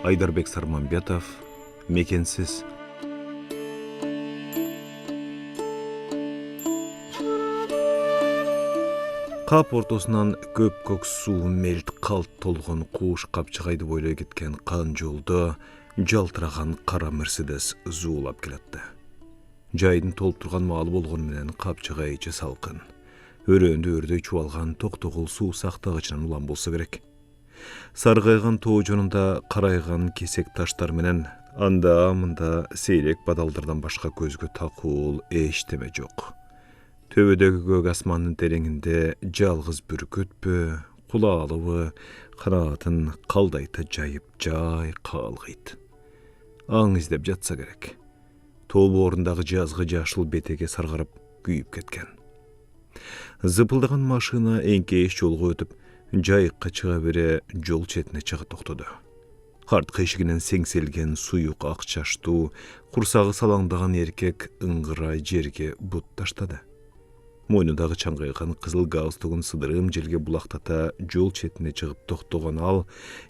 Айдарбек Сарманбетов, Мекенсіз. Қап ортосынан көк су мелт қалт толған қуыш қапчығайды бойлай кеткен қан жолды жалтыраған қара Мерседес зуылап келетті. Жайдың толып тұрған малы болған менен қапчыға ечі салқын. Өренді өрді чуалған тоқтоғыл су сақтағычынан улан болса керек. Сарғайған тоу жонында қарайған кесек таштар менен анда-мында сейрек бадалдардан башқа көзгі тақуыл ештеме жоқ. Төбедегі көк асманның тереңінде жалғыз бүркіт пі, құлалығы, қанатын қалдайты жайып жай қалғайды. Аң іздеп жатса керек. Тобы орындағы жазғы жашыл бетеге сарғарып күйіп кеткен. Зыпылдаған машина еңкейіш жолғы өтіп, жайыққа шыға бере жол четіне шыға тоқтады. Қарт қешігінен сеңселген суюқ ақшашту, құрсағы салаңдаған еркек ыңғырай жерге бұт таштады. Мойнындағы чаңғайған қызыл галстугын сыдырым желге бұлақтата жол четіне шығып тоқтоған ал,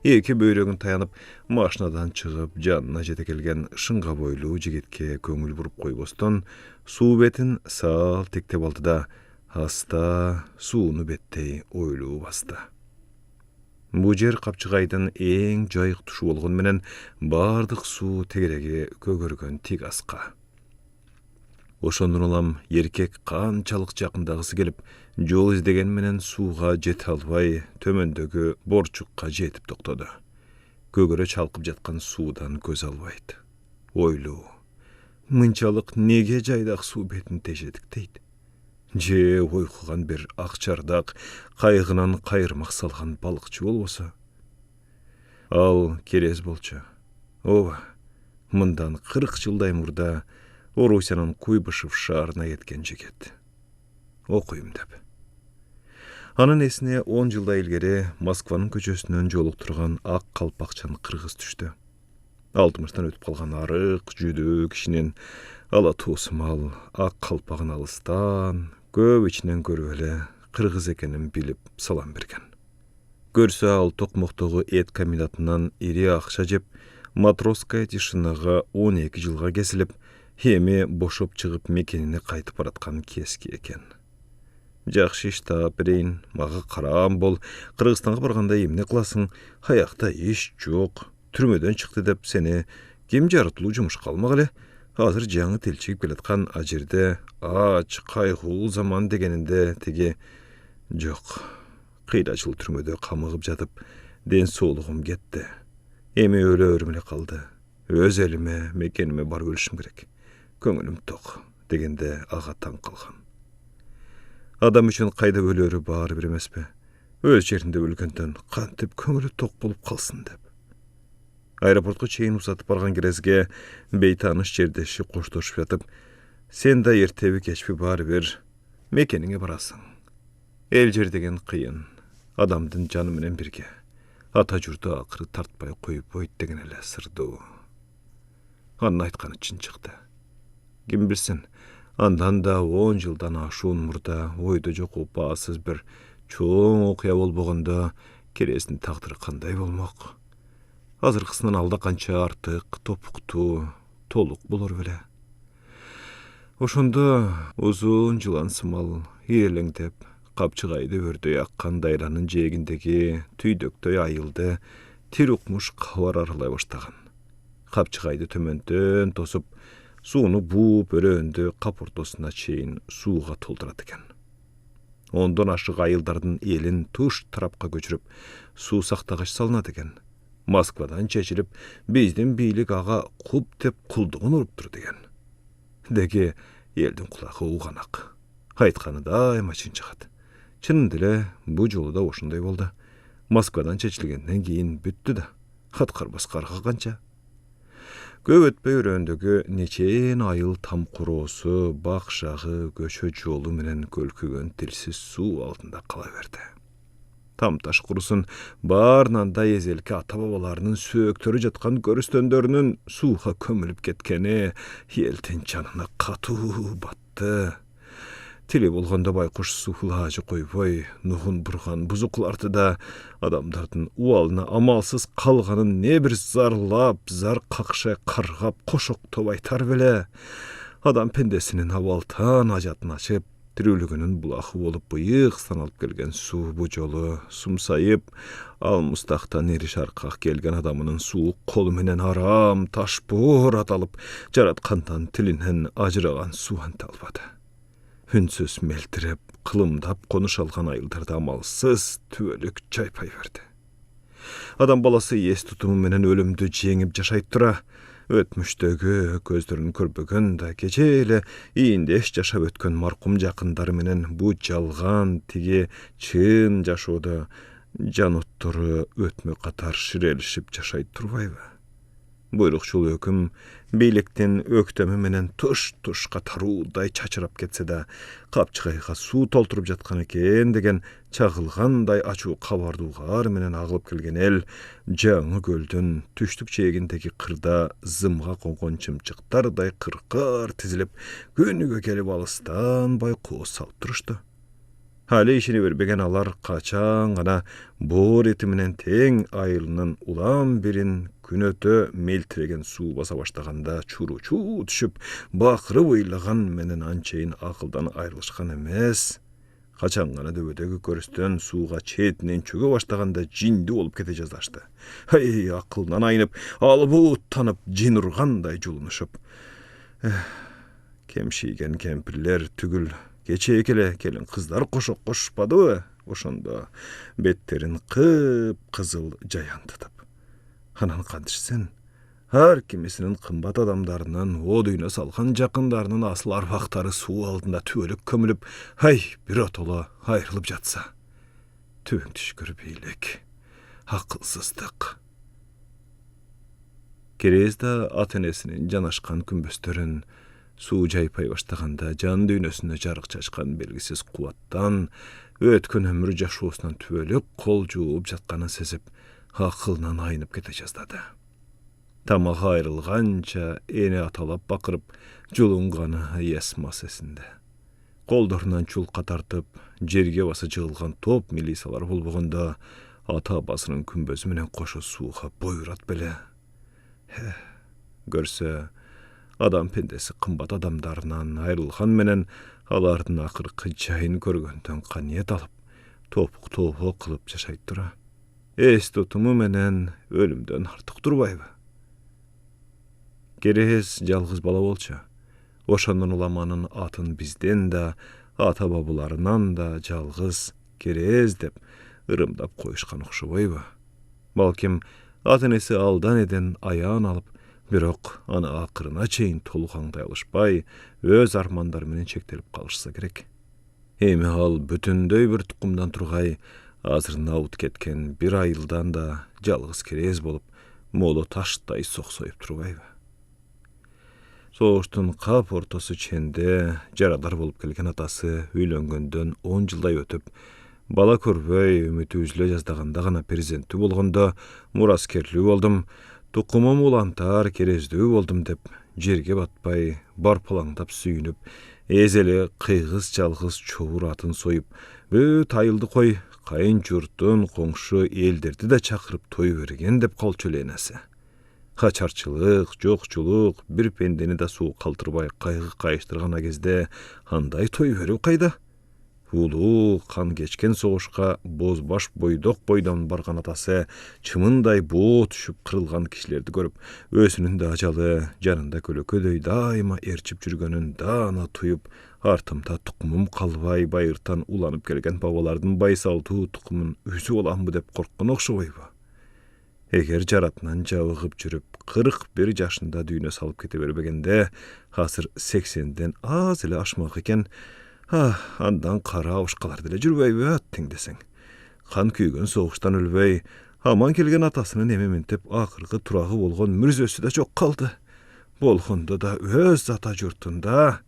екі бөйрегін таянып, машинадан шығып жанына жете келген шыңға бойлы жігітке көңіл бұрып қойбостан, су бетін сал тектеп алды да, аста суыны беттей ойлы басты. Бұл жер қапчығайдың ең жайық тұшы болған менен бардық су тегереге көгерген тек асқа. Ошондон улам еркек канчалык жакындагысы келип, жол издеген менен сууга жете албай, төмөндөгү борчукка жетип токтоду. Көгөрө чалкып жаткан суудан көз албайт. Ойлуу, мынчалык неге жайдак суу бетин тежедик дейт. Же ойкуган бир ак чардак, кайгынан кайырмак салган балыкчы болбосо. Ал керез болчу. Ооба, мындан 40 жылдай мурда Орусянын Куйбышев шаарына кеткен жигит. Окуйм деп. Анын эсине 10 жылдай илгери Москванын көчөсүнөн жолуктурган ак калпакчан кыргыз түштү. Алтымыштан өтүп калган арык, жүдүү кишинин ала туусумал ак калпагын алыстан, көп ичинен көрүп эле кыргыз экенин билип салам берген. Көрсө ал токмоктогу эт комбинатынан ири акча жеп, матросская тишинага 12 жылга кесилип, эми бошоп чыгып мекенине кайтып бараткан кески экен. Жакшы иш таап берейин, мага караам бол, Кыргызстанга барганда эмне кыласың, аякта иш жок, түрмөдөн чыкты деп сени ким жаратылуу жумушка алмак эле. Азыр жаңы тилчигип келаткан ажерде ач кайгуу заман дегенинде теги жок. Кыйла жыл түрмөдө камыгып жатып, ден соолугум кетти. Эми өлөөрүм эле калды. Өз элиме, мекениме барып өлүшүм керек. Көңүлүм ток дегенде ага таң калган. Адам үчүн кайда өлөрү баары бир эмеспи? Өз жеринде өлгөндөн кантип көңүлү ток болуп калсын деп. Аэропортко чейин узатып барган керезге бейтааныш жердеши коштошуп жатып, сен да эртеби кечпи баары бир мекениңе барасың. Эл жер деген кыйын, адамдын жаны менен бирге. Ата журду акыры тартпай коюп койт деген эле сырдуу. Анын айтканы чын чыкты. Ким билсин, андан да 10 жылдан ашуун мурда ойдо жок баасыз бир чоң окуя болбогондо керестин тагдыры кандай болмок? Азыркысынан алда канча артык, топуктуу, толук болор беле. Ошондо узун жылан сымал ирелеңдеп, капчыгайды өрдөй аккан дайранын жээгиндеги түйдөктөй айылды тир укмуш кабар аралай баштаган. Капчыгайды төмөндөн тосуп, сууну бууп өрөөндө кап ортосуна чейин сууга толтурат экен. Ондон ашык айылдардын элин туш тарапка көчүрүп, суу сактагач салынат экен. Москвадан чечилип, биздин бийлик ага куп деп кулдугун уруптур деген. Деги элдин кулагы уганак. Айтканы дайыма чын чыгат. Чынында эле бу жолу да ошондой болду. Москвадан чечилгенден кийин бүттү да. Аткарбас карга канча. Көп өтпөй өрөөндөгү нечен айыл там куроосу, бакшагы, көчө жолу менен көлкүгөн тилсиз суу алдында кала берди. Там таш курусун баарынан да эзелки ата бабаларынын сөөктөрү жаткан көрүстөндөрүнүн сууга көмүлүп кеткени элдин жанына катуу батты. Тили болгондо байкуш суулаажы койбой, нугун бурган бузукларды да адамдардын уалына амалсыз калганын не бир зарлап, зар какшай каргап, кошоктоп айтар беле. Адам пендесинин абалтан ажатын ачып, тирүүлүгүнүн булахы болуп быйык саналып келген суу бу жолу сумсайып, ал мустактан эри шаркак келген адамынын суук колу менен арам ташпор аталып, жараткандан тилинен ажыраган суу анта албады. Үнсүз мелтиреп, кылымдап конуш алган айылдарды амалсыз түбөлүк чайпай берди. Адам баласы эс тутуму менен өлүмдү жеңип жашайт тура, өтмүштөгү көздөрүн көрбөгөн да кече эле ийиндеш жашап өткөн маркум жакындары менен бу жалган тиги чын жашоодо жануттары өтмө катар ширелишип жашайт турбайбы? Буйрукчул өкүм бийликтин өктөмү менен туш-тушка таруудай чачырап кетсе да, капчыгайга суу толтуруп жаткан экен деген чагылгандай ачуу кабарды угаар менен агылып келген эл жаңы көлдүн түштүк жээгиндеги кырда зымга конгон чымчыктардай кыркар тизилип, күнүгө келип алыстан байкоо салып турушту. Хали ишини бербеген алар качан гана боор эти менен тең айылынын улам бирин күн өтө мелтиреген суу баса баштаганда чуручу түшүп, бакырып ыйлаган менен анчейин акылдан айрылышкан эмес. Качан гана дөбөдөгү көрүстөн сууга четинен чөгө баштаганда жинди болуп кете жаздашты. Хай, акылынан айнып, албуттанып, жин ургандай жулунушуп. Кемшийген кемпирлер түгүл, кечээ келе келин кыздар кошок кошушпадыбы? Ошондо беттерин кып-кызыл жаяндытып. Анан кантишсен, ар кимисинин кымбат адамдарынын о дүйнө салган жакындарынын асыл арбактары суу алдында түбөлүк көмүлүп, хай, биротоло айрылып жатса. Түбүң түшкүр бийлик, акылсыздык. Керез да ата-энесинин жанашкан күмбөстөрүн суу жайпай баштаганда жан дүйнөсүнө жарык чачкан белгисиз кубаттан өткөн өмүр жашоосунан түбөлүк кол жууп жатканын сезип, акылынан айнып кете жаздады. Тамагы айрылганча эне аталап бакырып, жулунганы эс-мас эсинде. Колдорунан чулка тартып, жерге баса жыгылган топ милисалар болбогондо ата-бабасынын күмбөзү менен кошо сууга бойурат беле. Көрсө, адам пендеси кымбат адамдарынан айрылган менен алардын акыркы жайын көргөндөн каниет алып, топук-тобо кылып жашайт тура. Эс тутуму менен өлүмдөн артык турбайбы? Керез жалгыз бала болчу. Ошонун уламанын атын бизден да, ата-бабаларынан да жалгыз Керез деп ырымдап коюшкан окшобойбу? Балким ата-энеси алдан эден аян алып, бирок аны акырына чейин толук аңдай алышпай, өз армандары менен чектелип калышса керек. Эми ал бүтүндөй бир тукумдан тургай, азыр наут кеткен бир айылдан да жалгыз Керез болуп, моло таштай соксоюп турбайбы? Согуштун кап ортосу ченде жарадар болуп келген атасы үйлөнгөндөн 10 жылдай өтүп, бала көрбөй үмүтү үзүлө жаздаганда гана перзенттүү болгондо мураскерлүү болдум, тукумум улантар керездүү болдум деп жерге батпай, барпалаңдап сүйүнүп, эзеле кыйгыз жалгыз чобур атын союп, бүт айылды кой, кайын журтун, коңшу элдерди да чакырып той берген деп калчу эле энеси. Качарчылык, жокчулук, бир пендени да суу калтырбай кайгы кайыштырган кезде андай той берүү кайда? Улуу кан кечкен согушка бозбаш бойдок бойдон барган атасы чымындай боо түшүп кырылган кишилерди көрүп, өзүнүн да ажалы жанында көлөкөдөй дайыма ээрчип жүргөнүн даана туюп, артымда тукумум калбай байыртан уланып келген бабалардын байсалдуу тукумун үзүп аламбы деп корккон окшобойбу? Эгер жаратынан жабыгып жүрүп, 41 жашында дүйнө салып кете бербегенде, азыр 80ден аз эле ашмак экен, андан кара абышкалар деле жүрбөйбү тең десең. Кан күйгөн согуштан өлбөй, аман келген атасынын эмементип акыркы турагы болгон мүрзөсү да жок калды. Болгондо да өз ата журтунда.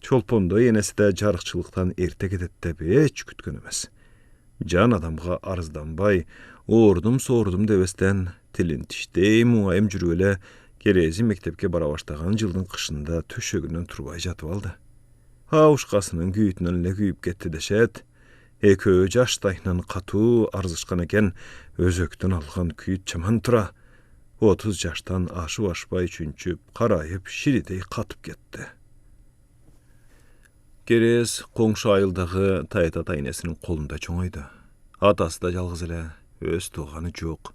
Чолпондо энеси да жарыкчылыктан эрте кетет деп эч күткөн эмес. Жан адамга арызданбай, оордум-соордум дебестен, тилин тиштей муайым жүрүп эле Керези мектепке бара баштаган жылдын кышында төшөгүнөн турбай жатып алды. Uşqasının güýtünden kүйüp getdi deşet. Ekö jaştaýnan katu arzışkan eken özökden algan küýüt çaman tura. 30 yaştan aşıp aşpay çünçüp, karayıp, şiridey katıp getdi. Gerez qoňşu ayıldağı Tayta taýnesinin kolunda çoňaýdy. Atası da jalgyz ele, öz tuğany jok.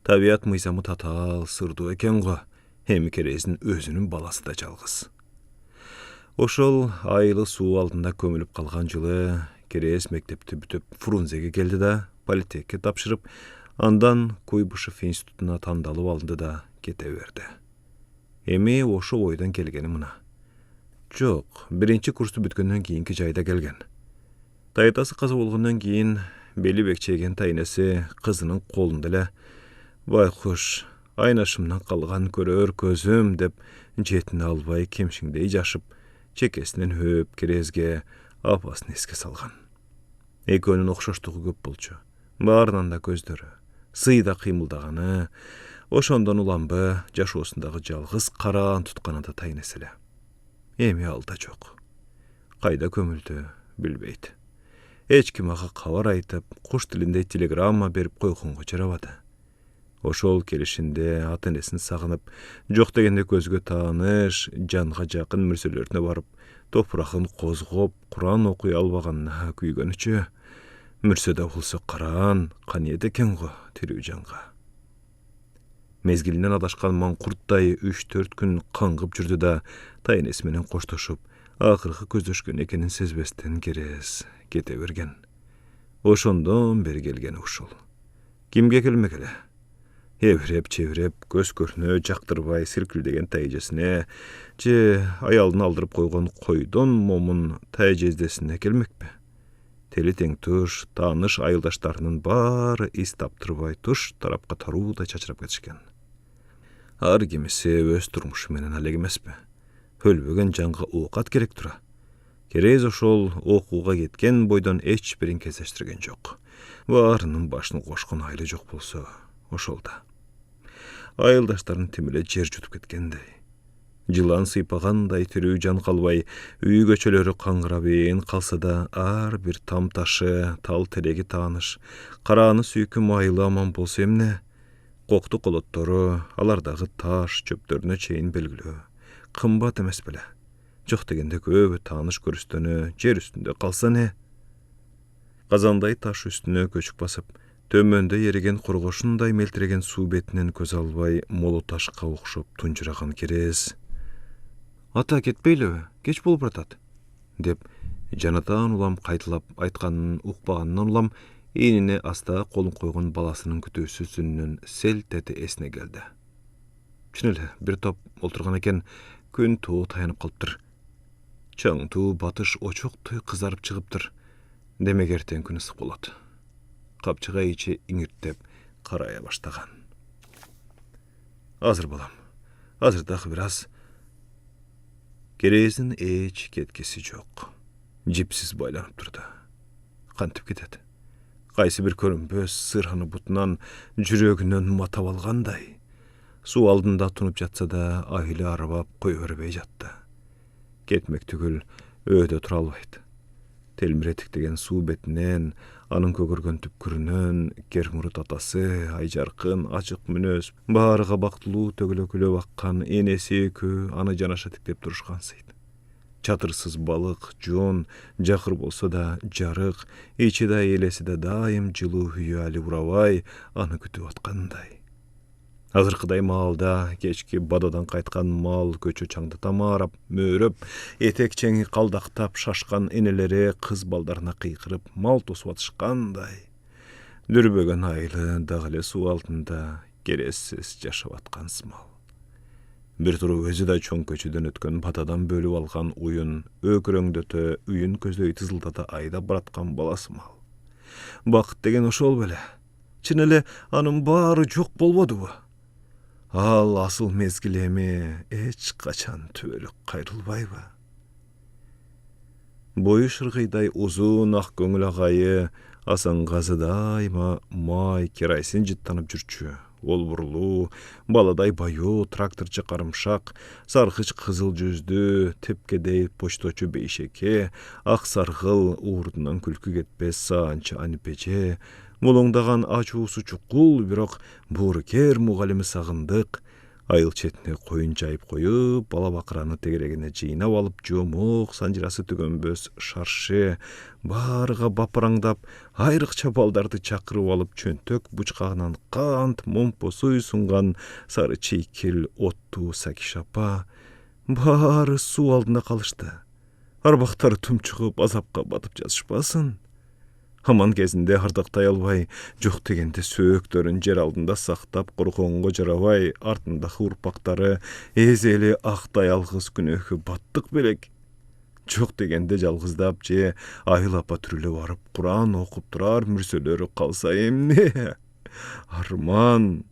Tabiat myzamy tatal sırdy eken go. Hem Kerezin özünün balası da jalgyz. Oşol ayılı suw aldynda kömülüp kalgan jyly Kerez mektepti bütüp Frunzege geldi da Politehnikge tapşyryp, andan Kuybuşev institutuna tandalyp alındı da kete berdi. Emi oşo oýdan kelgeni muna. Jok, birinci kursy bütkenden kийинki jaýda gelgen. Taýtasy kaza bolgandan kiýin beli bekçegen taýnesi kızının kolunda ele "Baykuş, aynaşymdan kalgan görör közüm" dep jetini albay kemşiňdeý jaşyp, çekesinden höp Kerezge apasyny eske salgan. Ekönün okşaşdygy köp bolçu. Barынан da gözleri, syýda kıymıldagany, oşondan ulanby jaşosundagy jalgyz karan tutkany da taýnesile. Emi alda jok. Kaýda kömüldi, bilbeydi. Hiç kim ağa kavar aytıp, kuş dilinde telegramma berip koyğunga çarabady. Oşol kelişinde ata-enesini sagynıp, jok degende gözgö taanyş, janga jakyn mürselerine barıp, toprakyn kozgop, Kur'an okuy albaganyna küýgen üçe, mürsede bolsa karan, kanyet eken go tiriw janga. Mezgilinden adaşkan mankurtdaý 3-4 gün kangyp jürdi da taýnesi menen koştoşup, ahyrky közleşken ekinin sezbesden Kerez kete bergen. Oşondan beri gelgen uşul. Kimge kelmek ele? Evrep çevrep göz körünü jaktyrбай sirkildegen taýjesine, je aýalyny aldyryp koýgan koýdon momun taýjezdesine kelmekmi? Teli teň tuş, taanyş aýyldaşlarynyň bary is tapdyrбай tuş tarapga taruwda çaçyrap getişken. Har kimisi öz turmuşy menen alek emespi? Hölbegen janga owkat gerek tura. Kerez oşol okuga getken boydan hiç birin keseštirgen jok. Barynyň başyny goşgan aýly jok bolsa, oşolda. Aýyldaşlaryň timile jer jutup ketgendey. Jylan sypaganday tiriw jan kalbay, üý göçeleri kaňyrabyn kalsa da ar bir tam taşı, tal teregi taanyş, karany süýkü maýly aman bolsa emne, koktu kolottoru, alardagy taş çöplerine çeyin belgilö. Kımbat emes bile. Jok degende köp taanyş görüstünü jer üstünde kalsa ne? Kazanday taş üstüne köçük basıp, tömönde yerigen kurgoşunday meltiregen suw betinden köz albay molu taşka okşop tunjuragan Kerez. Ata ketpeýlebi, geç bolup baratat, dep janatan ulam kaýtylap aýtganyny ukpagandan ulam enine asta kolun koygun balasynyň kütüsüsünden selteti esne geldi. Çünele bir top olturgan eken gün tuğ taýanyp kalypdyr. Çaң tuğ batış oçoktoy kızarıp çygypdyr. Demek erten günü ısık bolat. Kapçıga içi iňirtep karaya başlagan. Azır bolam. Azırdaky biraz. Kerezin hiç ketkisi jok. Jipsiz baylanyp durdy. Kantyp ketedi. Gaýsy bir körünböz sırhany butundan jüreginden matap alganday. Suw aldynda tunup jatsa da aýly arabap goýberbey jatdy. Ketmek tügül öýde tura albaydy. Telmiretik degen suw betinden, anyň kögürgen tüpküründen Germurut atasy, aýjarkyn, açyk münöz, baryga baktyly tögülöküle bakkan enesi kö ana janaşa tiktep duruşgan sydy. Çatırsyz balyk, jon, jakyr bolsa da jarık, içi de elesi de daim jyly hüýali urabay any kütüp atganday. Azırkıday malda, geçki badadan kaytkan mal köçü çаңды tamarap, mörüp, etek çeňi kaldaktap şaşkan eneleri kız baldarına kıykırıp mal tosup atışkanday. Dürbögen aýly dagale suw altında geresiz jaşap atkan mal. Bir turu özü de çoň köçüden ötken badadan bölüp algan uyun, öküröňdötö üýün közдөй tızıldata aýda baratkan balasy mal. Bakyt degen oşol bele. Çinele anyň bary jok bolbody bu. Al asıl mezgilemi hiç kaçan tüvelük kayrılbayba. Boyu şırgıyday uzun ak göngül ağayı asan gazı daima may kiraysın jittanıp jürçü. Ол бурлуу, баладай баю, тракторчы карымшак, саргыч кызыл жүздүү, тепкедей почточу бейшеке, ак саргыл уурдунан күлкү кетпес саанчы анипеже, молоңдаган ачуусу чукул, бирок буурукер мугалими сагындык. Айыл четине коюн жайып коюп, бала бакыраны тегерегине жыйнап алып, жомок санжырасы түгөнбөс шаршы, баарыга бапыраңдап, айрыкча балдарды чакырып алып, чөнтөк бучкагынан кант, момпо суй сунган сары чейкил, оттуу Сакиш апа, баары суу алдында калышты. Арбактары тумчугуп, азапка батып жатышпасын. Аман кезинде ардактай албай, жок дегенде сөөктөрүн жер алдында сактап, коргоонго жарабай, артындагы урпактары эзели актай алгыз күнөөгө баттык белек. Жок дегенде жалгыздап же Айыл апа түрүлө барып Куран окуп турар мүрсөлөрү калса эмне? Арман.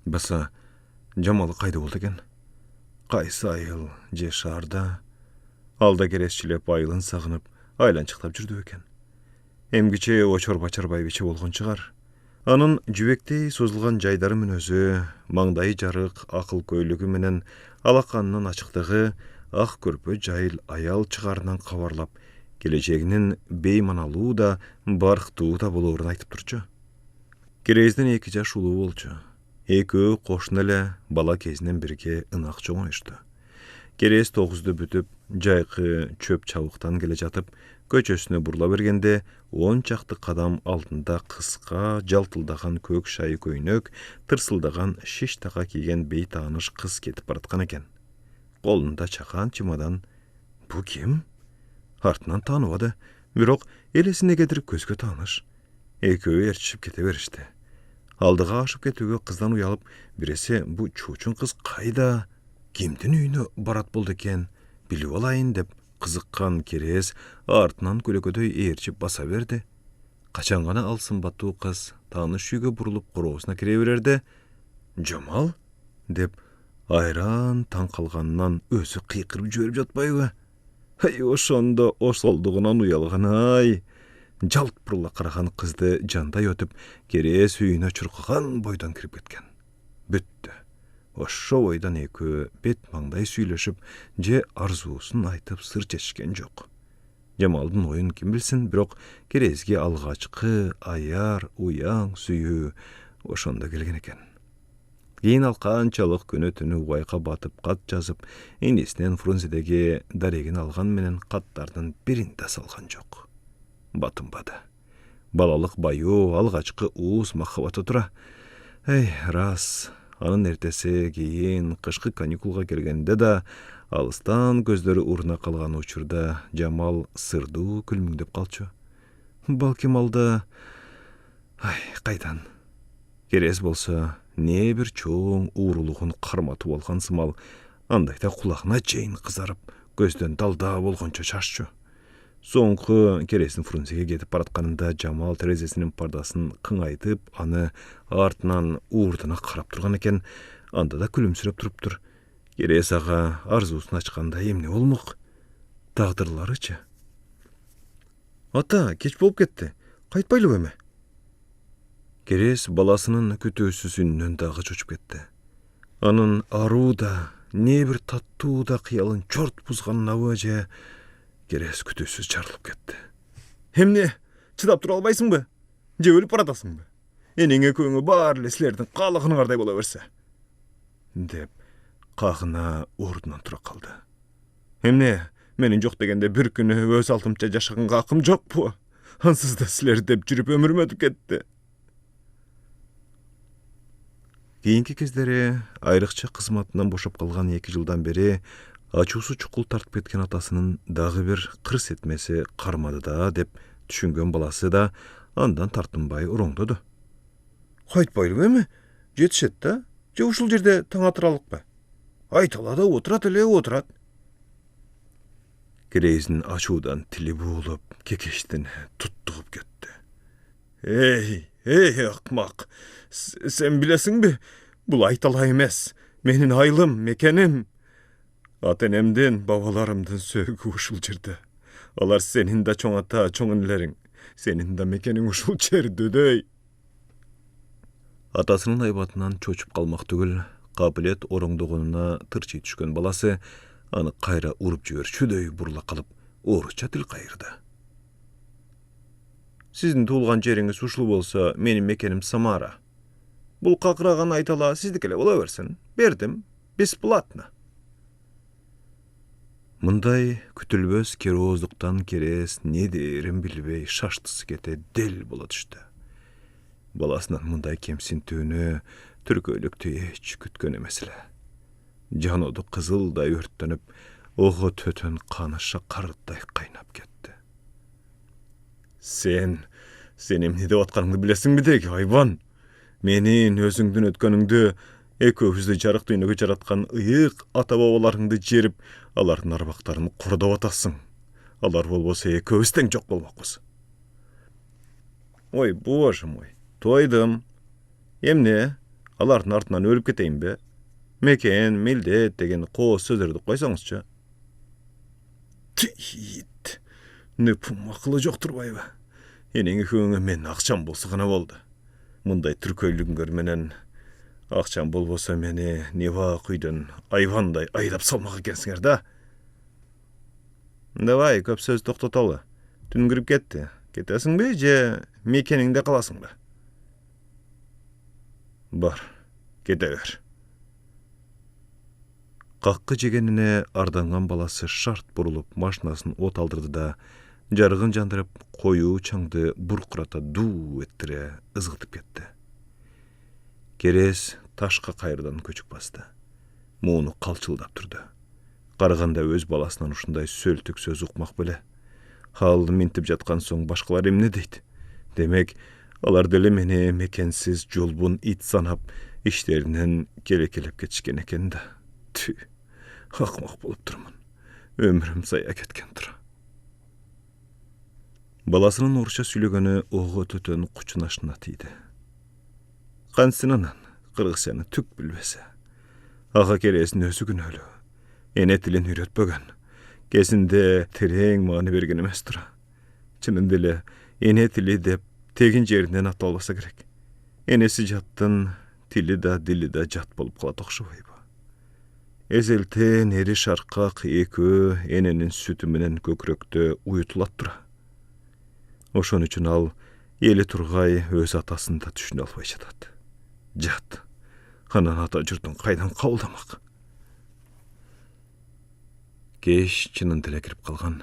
Баса Жамал кайда болду экен? Кайсы айыл же шаарда? Алда кересчилеп айылын сагынып, айланчыктап жүрдү экен. Эмгиче очор бачар байбиче болгон чыгар. Анын жүбектей созулган жайдары мүнөзү, маңдайы жарык акыл көйлүгү менен алаканынын ачыктыгы ак көрпө жайыл аял чыгарынан кабарлап, келечегинин бейманалуу да, барктуу да болоорун айтып турчу. Керезден 2 жаш улуу болчу. Экөө кошуна эле бала кезинен бирге ынак чоңоюшту. Керез 9-ду бүтүп, жайкы чөп чабыктан келе жатып, көчөсүнө бурла бергенде 10 чакты кадам алдында кыска, жалтылдаган көк шайы көйнөк, тырсылдаган шиш така кийген бейтааныш кыз кетип бараткан экен. Колунда чакан чемодан. Бу ким? Артынан тааныбады, бирок элесинегедир көзгө тааныш. Экөө ээрчишип кете беришти. Алдыга ашып кетүүгө кыздан уялып, биресе бу чуучун кыз кайда, кимдин үйүнө барат болду экен, билип алайын деп кызыккан Керез артынан көлөкөдөй ээрчип баса берди. Качан гана ал сымбаттуу кыз тааныш үйгө бурулуп короосуна кире берерде, Жамал деп айран таң калганынан өзү кыйкырып жиберип жатпайбы? Ошондо осолдугунан уялган ай. Жалт бурула караган кызды жандай өтүп, Керез үйүнө чуркаган бойдон кирип кеткен. Бүттү. Ошо бойдан экөө бет маңдай сүйлөшүп, же арзуусун айтып сыр чечишкен жок. Жамалдын оюн ким билсин, бирок Керезге алгачкы аяр, уяң сүйүү ошондо келген экен. Кийин ал канчалык күнү түнү убайка батып кат жазып, инисинен Фрунзедеги дарегин алган менен каттардын бирин да салган жок. Батынбады. Балалык баю, алгачкы уус махабаты тура. Рас. Анын эртеси кийин кышкы каникулга келгенде да алыстан көздөрү уруна калган учурда Жамал сырдуу күлмүңдөп калчу. Балким алда кайдан? Керез болсо не бир чоң уурулугун карматып алган сымал, андайда кулагына чейин кызарып, көздөн далда болгончо чашчу. Соңку Керездин Фрунзеге кетип баратканында Жамал терезесинин пардасын кыңайтып, аны артынан уурдуна карап турган экен. Анда да күлүмсүрөп туруптур. Керез ага арзуусун ачканда эмне болмок? Тагдырларычы? Ата, кеч болуп кетти. Кайтпайлыбы эме? Керез баласынын күтүүсүз үнүнөн дагы чочуп кетти. Анын аруу да, не бир таттуу да кыялын чорт бузганабы же Керез күтүүсүз жарылып кетти. Эмне, чыдап тура албайсыңбы? Же өлүп баратасыңбы? Энең экөөңө баары эле силердин каалаганыңардай боло берсе, деп кагына ордунан тура калды. Эмне, менин жок дегенде бир күнү өз алтымча жашаганга акым жокпу? Ансыз да силер деп жүрүп өмүрүм өтүп кетти. Кийинки кездери айрыкча кызматынан бошоп калган 2 жылдан бери ачуусу чукул тартып кеткен атасынын дагы бир кырс этмеси кармады да деп түшүнгөн баласы да андан тартынбай уроңдоду. Кайтпайлыбы эми? Жетишет да? Же ушул жерде таң атыралыкпы? Айталада отурат эле отурат. Керездин ачуудан тили буулуп, кекештин туттугуп кетти. Эй, акмак, сен билесиңби? Бул айтала эмес. Менин айылым, мекеним. Ата-энемдин, бабаларымдын сөөгү ушул жерде. Алар сенин да чоң ата, чоң энелериң. Сенин да мекениң ушул жерде, дөй. Атасының айбатынан чочуп калмак түгүл, кабилет ороңдогонуна тырчый түшкөн баласы аны кайра уруп жиберчүдөй бурула калып, орусча тил кайырды. Сиздин туулган жериңиз ушул болсо, менин мекеним Самара. Бул какыраган айтала сиздики эле боло берсин. Бердим, бесплатно. Мындай күтүлбөс керооздуктан Керес не дээрин билбей шаштысы кете дел боло түштү. Баласынан мындай кемсинтүүнү түркөйлүктү эч күткөн эмес эле. Жаноду кызылдай өрттөнүп, ого төтөн каныша карыттай кайнап кетти. Сен эмне деп атканыңды билесиңби деги, айбан? Менин өзүңдүн өткөнүңдү, экөөбүздү жарык дүйнөгө жараткан ыйык ата бабаларыңды жерип, алардын арбактарын кордоп атасың. Алар болбосо экөөбүз тең жок болмокпуз. Ой, боже мой, тойдум. Эмне? Алардын артынан өлүп кетейинби? Мекен, милдет деген кооз сөздөрдү койсоңузчу. Тиит. Нүпүм акылы жок турбайбы? Энең экөөңө мен акчам болсо гана болду. Мындай түркөйлүгүңөр менен акчам болбосо мени небак үйдөн айбандай айдап салмак экенсиңер да. Давай, көп сөз токтотолу. Түн кирип кетти. Кетесиңби же мекениңде каласыңбы? Бар, кете бер. Каккы жегенине арданган баласы шарт бурулуп машинасын от алдырды да, жарыгын жандырып, коюу чаңды буркурата дуу эттире ызгытып кетти. Керес ташка кайрадан көчүк басты. Мууну калчылдап турду. Караганда өз баласынан ушундай сөлтүк сөз укмак беле. Халды минтип жаткан соң башкалар эмне дейт? Демек, алар деле мени мекенсиз жолбун ит санап, иштеринен келекелеп кетишкен экен да. Түү, акмак болуп турмун. Өмүрүм зая кеткен тура. Баласынын орусча сүйлөгөнү ого төтөн кучунашына тийди. Кансынанан кыргызчаны түк билбесе. Ага Керестин өзү күнөөлүү. Эне тилин үйрөтпөгөн. Кезинде терең маани берген эмес тура. Чынында эле эне тили деп тегин жеринен аталбаса керек. Энеси жаттын, тили да дили да жат болуп калат окшобойбу. Эзелтен эри шаркак экөө эненин сүтү менен көкүрөктө уютулат тура. Ошон үчүн ал эли тургай өз атасын да түшүнө албай жатат. Жат. Анан ата журтун кайдан кабылдамак? Кеш чынын деле кирип калган.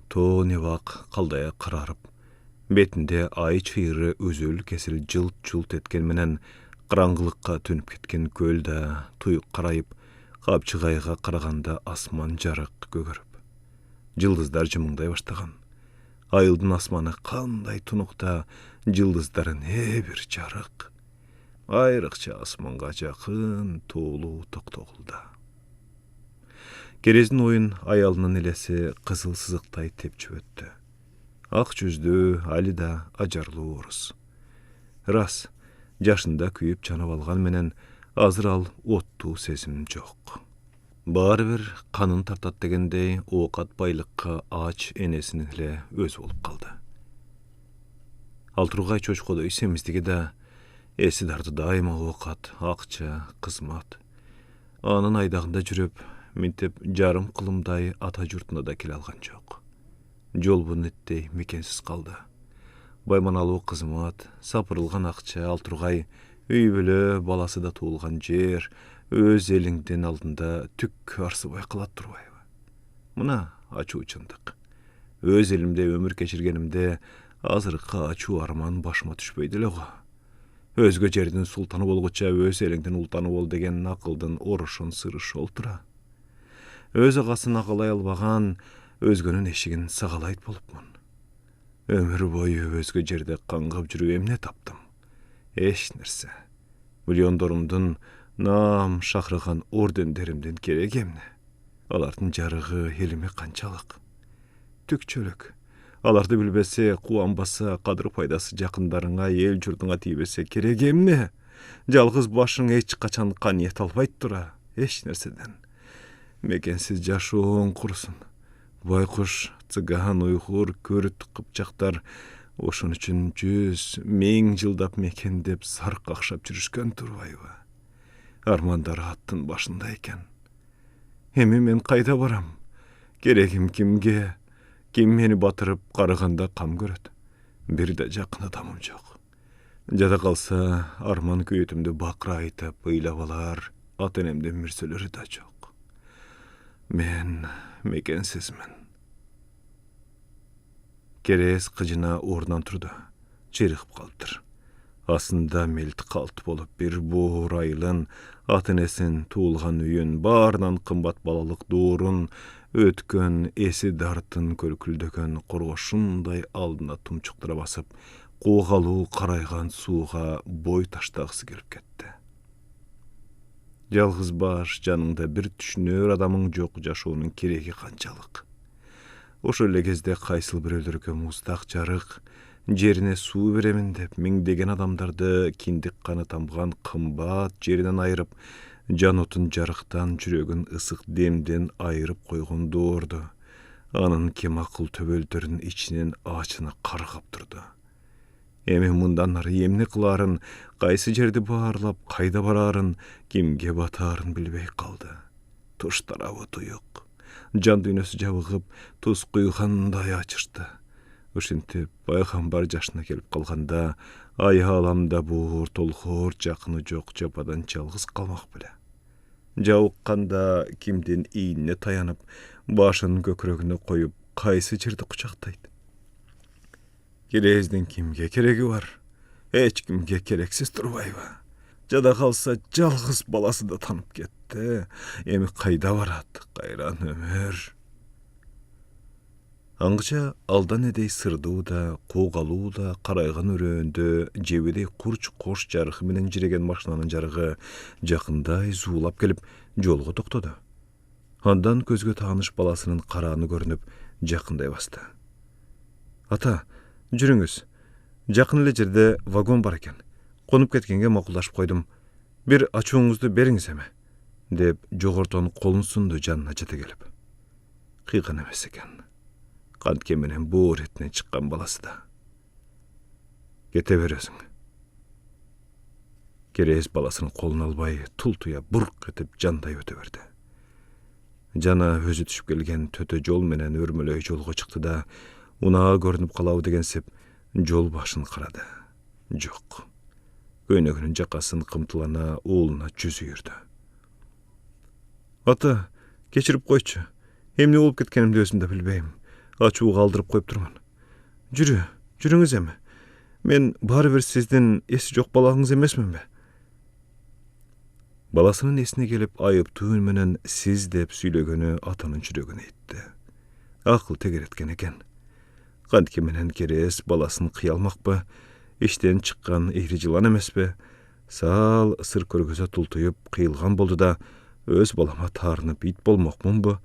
Тоо небак калдая карарып, бетинде ай чыйыры үзүл кесил жылт-жылт эткен менен караңгылыкка төнүп кеткен көл да туюк карайып, капчыгайга караганда асман жарык көгөрүп. Жылдыздар жымыңдай баштаган. Айылдын асманы кандай тунукта, жылдыздары не бир жарык. Айрыкча асманга жакын тоолуу токтогулда. Керездин оюн аялынын элеси кызыл сызыктай тепчип өттү. Ак жүздүү, али да ажарлуу орус. Рас, жашында күйүп жанып алган менен азыр ал оттуу сезим жок. Баары бир канын тартат дегендей оокат байлыкка ач энесинин эле өзү болуп калды. Ал тургай чочкодой семиздиги да эси дарды дайыма оокат, акча, кызмат. Анын айдагында жүрүп, минтип жарым кылымдай ата журтуна да келе алган жок. Жолбун иттей мекенсиз калды. Байманалуу кызмат, сапырылган акча, ал тургай үй бүлө, баласы да туулган жер, өз элиңдин алдында түк арсыбай калат турбайбы? Мына ачуу чындык. Өз элимде өмүр кечиргенимде азыркы ачуу арман башыма түшпөйдү эле го. Өзгө жердин султаны болгуча өз элиңдин ултаны бол деген акылдын орушун сырышы олтура. Өз агасын агалай албаган, өзгөнүн эшигин сагалайт болупмун. Өмүр бою өзгө жерде каңгап жүрүп эмне таптым? Эч нерсе. Миллиондорумдун наам шакырган ордендеримдин кереги эмне? Алардын жарыгы элиме канчалык? Түкчөлүк. Аларды билбесе, кубанбаса, кадыр пайдасы жакындарыңа, эл журтуңа тийбесе кереги эмне? Жалгыз башың эч качан каниет албайт тура, эч нерседен. Мекенсиз жашооң курсун. Байкуш, цыган, уйгур, көрүт, кыпчактар Ошон үчүн 100 000 жылдап мекендеп сарк какшап жүрүшкөн турбайбы? Армандары аттын башында экен. Эми мен кайда барам? Керегим кимге? Ким мени батырып карыганда кам көрөт? Бир да жакын адамым жок. Жада калса арман күйөтүмдү бакырайтып ыйлап алар ата-энемдин мирселери да жок. Мен мекенсизмин. Керез кыжына ордунан турду. Чырыгып калыптыр. Асында мелт калт болуп бир боор айылын, ата-энесин туулган үйүн, баарынан кымбат балалык дуурун, өткөн эси дартын көлкүлдөгөн коргошундай алдына тумчуктура басып, куугалуу карайган сууга бой таштагысы келип кетти. Жалгыз баш жаныңда бир түшүнөр адамың жок жашоонун кереги канчалык. Ошол эле кезде кайсыл бирөөлөргө муздак жарык, жерине суу беремин деп миңдеген адамдарды киндик каны тамган кымбат жеринен айырып, жан отун жарыктан, жүрөгүн ысык демден айырып койгон доорду, анын кем акыл төбөлдөрүнүн ичинен ачыны каргап турду. Эми мындан ары эмне кылаарын, кайсы жерди баарлап, кайда бараарын, кимге батаарын билбей калды. Туш тарабы туюк. Жан дүйнөсү жабыгып, туз куйгандай ачышты. Ушинтип пайгамбар жашына келип калганда, айаламда буур толкоор жакыны жок жападан жалгыз калмак беле. Жабыкканда кимдин ийине таянып, башын көкүрөгүнө коюп, кайсы жерди кучактайт? Керездин кимге кереги бар? Эч кимге керексиз турбайбы? Жада калса жалгыз баласы да танып кетти. Эми кайда барат? Кайран өмүр. Аңгыча алдан эдей сырдуу да, куугалуу да, карайган өрөөндө жебедей курч кош жарыгы менен жиреген машинанын жарыгы жакындай зуулап келип жолго токтоду. Андан көзгө тааныш баласынын карааны көрүнүп, жакындай басты. Ата, жүрүңүз. Жакын эле жерде вагон бар экен. Конуп кеткенге макулдашып койдум. Бир ачууңузду бериңиз эми, деп жогортон колун сунду жанына жете келип. Кыйган эмес экен. Кантке менен боор этинен чыккан баласы да. Кете бересиң. Керез баласынын колун албай, тултуя бурк этип жандай өтө берди. Жана өзү түшүп келген төтө жол менен өрмөлөй жолго чыкты да, унаа көрүнүп калабы дегенсип, жол башын карады. Жок. Көйнөгүнүн жакасын кымтылана уулуна жүз үйүрдү. Ата, кечирип койчу. Эмне болуп кеткенимди өзүм да билбейм. Ачууга алдырып коюп турмун. Жүрүңүз эми. Мен баары бир сиздин эси жок балаңыз эмесмин бе? Баласынын эсине келип айыптуу үн менен сиз деп сүйлөгөнү атанын жүрөгүнө итти. Акыл тегереткен экен. Кантке менен Керез баласын кыя алмакпы? Иштен чыккан эри жылан эмеспи? Саал сыр көргөзө тултуюп кыйылган болду да, өз балама таарынып ит болмокмунбу?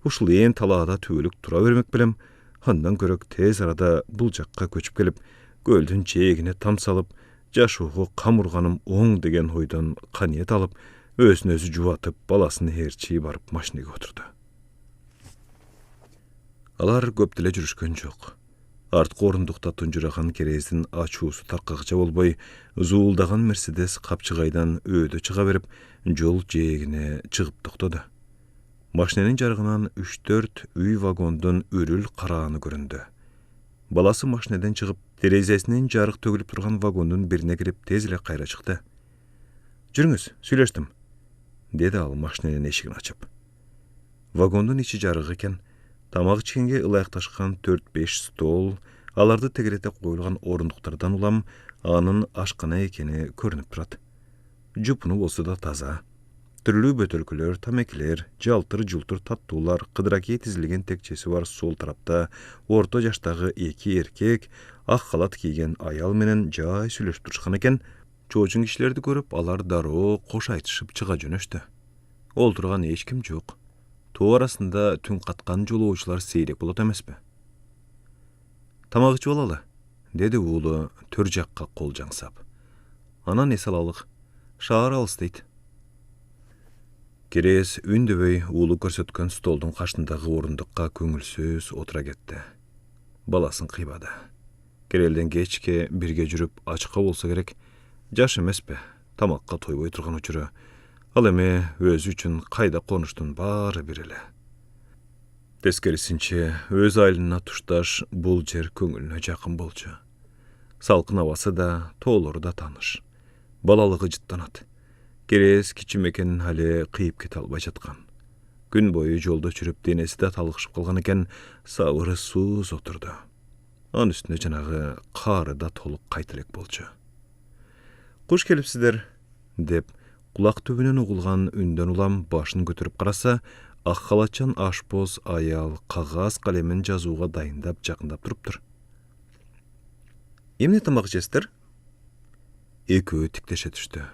Ушул ээн талаада түбөлүк тура бермек белем, андан көрөк тез арада бул жакка көчүп келип, көлдүн жээгине там салып, жашоого кам урганым оң деген ойдон каниет алып, өзүн өзү жубатып, баласын ээрчи барып машинеге отурду. Алар көп деле жүрүшкөн жок. Арткы орундукта тунжураган Керездин ачуусу таркакча болбой, зуулдаган Мерседес капчыгайдан өөдө чыга берип, жол жээгине чыгып токтоду. Машиненин жарыгынан 3-4 үй вагондун үрүл карааны көрүндү. Баласы машинеден чыгып, терезесинин жарык төгүлүп турган вагондун бирине кирип, тез эле кайра чыкты. Жүрүңүз, сүйлөштүм, деди ал машиненин эшигин ачып. Вагондун ичи жарык экен. Тамак ичкенге ылайыкташкан 4-5 стол, аларды тегерете коюлган орундуктардан улам анын ашкана экени көрүнүп турат. Жупуну болсо да таза. Түрлүү бөтөлкөлөр, тамекилер, жалтыр-жултур таттуулар, кыдыракей тизилген текчеси бар сол тарапта орто жаштагы 2 эркек, ак халат кийген аял менен жай сүйлөшүп турушкан экен. Чоочун кишилерди көрүп, алар дароо кош айтышып чыга жөнөштү. Олтурган эч ким жок. Тоо арасында түн каткан жолоочулар сейрек болот эмеспи? Тамак ичип алалы, деди уулу төр жакка кол жаңсап. Анан эс алалык. Шаар алыс дейт. Керез үндөбөй уулу көрсөткөн столдун кашындагы орундукка көңүлсүз отура кетти. Баласын кыйбады. Kerelden geçke birge жүрүp açıkka bolsa gerek. Jaş emespe, tamakka toyboy turgan uçuru. Al eme özü üçün kayda konuştun bari bir ele. Teskerisinçe öz aylına tuştaş bul jer köngülüne jakın bolçu. Salkın havası da, toğları da tanış. Balalığı jıttanat. Keres kiçim ekenin hali kıyıp kete albay jatkan. Gün boyu jolda çürüp denesi de talgışıp kalgan eken sağırı suz oturdu. An üstüne janağı qarı da tolup kaytılek bolçu. Kuş kelipsider, dep kulak tübünen uğulgan ünden ulam başını götürüp qarasa, akhalatçan aşpoz ayal qağaz kalemin jazuğa dayındap jakındap turuptur. Emne tamaq jestir? Ekö tikleşe düştü.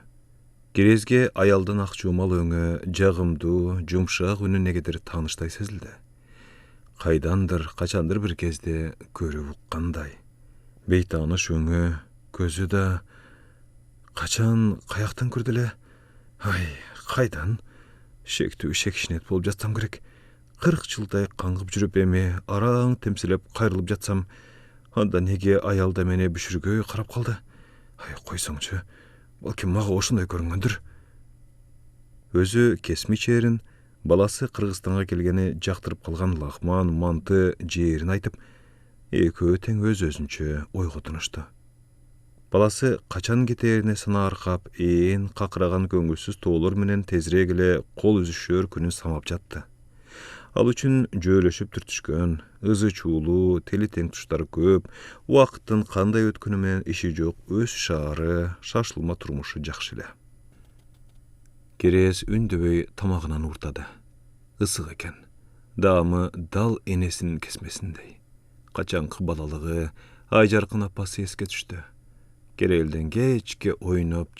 Kerezge ayaldan akçumal öňe jagymdy, jumşak üni negedir tanıştay sezildi. Kaydandır, kaçandır bir kezde görüp uqqanday. Beytanış öňe, gözü de kaçan kayaktan kürdile. Ay, kaydan? Şektü şekişnet bolup jatsam gerek. 40 жылдай kangıp jürüp emi araň temsilep kayrılıp jatsam, anda nege ayalda mene büşürgöy qarap kaldı. Ay, koysaňçı, balki maga oşunday görüngendir. Özü kesmi çerin, balası Kırgızstan'a gelgeni jaktırıp kalgan lahman, mantı, jeerini aytıp, ekö teň öz özünçe oyga tunuştu. Balası kaçan geterine sana arkap, eğen kakıragan köngülsüz toğulur menen tezirek ele kol üzüşür günün samap jattı. Al üçün jölöşüp türtüşkön, ızı çuğulu, teli teң tuşları köp, wagtyň kanday ötkünü menen işi jok, öz şaары, şaşılma turmuşu jakşı ele. Keres ündöböy tamagынан urtady. Isyk eken. Dağımı dal enesinin kesmesindey. Kaçankı balalığı, ayjarkın apası eske düştü. Kerelden geçke oynap